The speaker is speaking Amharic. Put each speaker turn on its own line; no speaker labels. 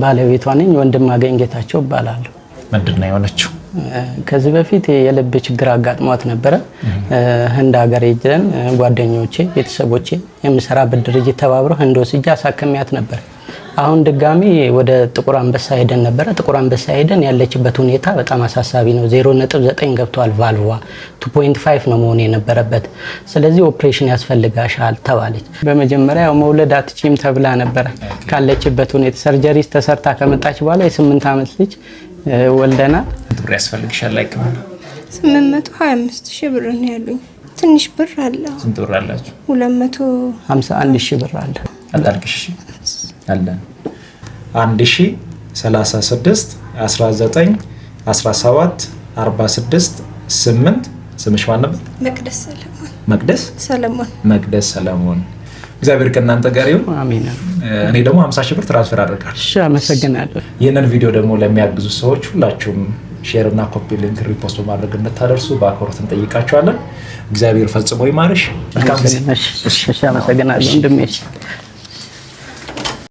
ባለቤቷ ነኝ። ወንድም አገኝ ጌታቸው እባላለሁ።
ምንድነው የሆነችው?
ከዚህ በፊት የልብ ችግር አጋጥሟት ነበር። ህንድ ሀገር ሄደን ጓደኞቼ ቤተሰቦቼ የምሰራበት ድርጅት ተባብረው ህንድ ወስጄ አሳከሚያት ነበር። አሁን ድጋሚ ወደ ጥቁር አንበሳ ሄደን ነበር። ጥቁር አንበሳ ሄደን ያለችበት ሁኔታ በጣም አሳሳቢ ነው። 0.9 ገብቷል። ቫልቫ 2.5 ነው መሆን የነበረበት። ስለዚህ ኦፕሬሽን ያስፈልጋሻል ተባለች። በመጀመሪያ መውለድ አትችይም ተብላ ነበር። ካለችበት ሁኔታ ሰርጀሪ ተሰርታ ከመጣች በኋላ የ8 ዓመት ልጅ ወልደና
ብር ያስፈልግሻል ላይ ከሆነ
825,000 ብር ነው ያሉኝ። ትንሽ ብር አለ።
ስንት ብር አላችሁ?
251,000 ብር አለ።
አላልክሽ አለን 1036 19 17 46 8 ስምሽ ማን ነበር?
መቅደስ ሰለሞን።
መቅደስ ሰለሞን። እግዚአብሔር ከእናንተ ጋር ይሁን።
አሜን።
እኔ ደግሞ 50,000 ብር ትራንስፈር አደርጋለሁ።
እሺ፣ አመሰግናለሁ።
ይህንን ቪዲዮ ደግሞ ለሚያግዙ ሰዎች ሁላችሁም ሼር እና ኮፒ ሊንክ ሪፖስት በማድረግ እንድታደርሱ በአክብሮት እንጠይቃችኋለን። እግዚአብሔር ፈጽሞ ይማርሽ። መልካም ጊዜ።
እሺ፣ አመሰግናለሁ ወንድሜ።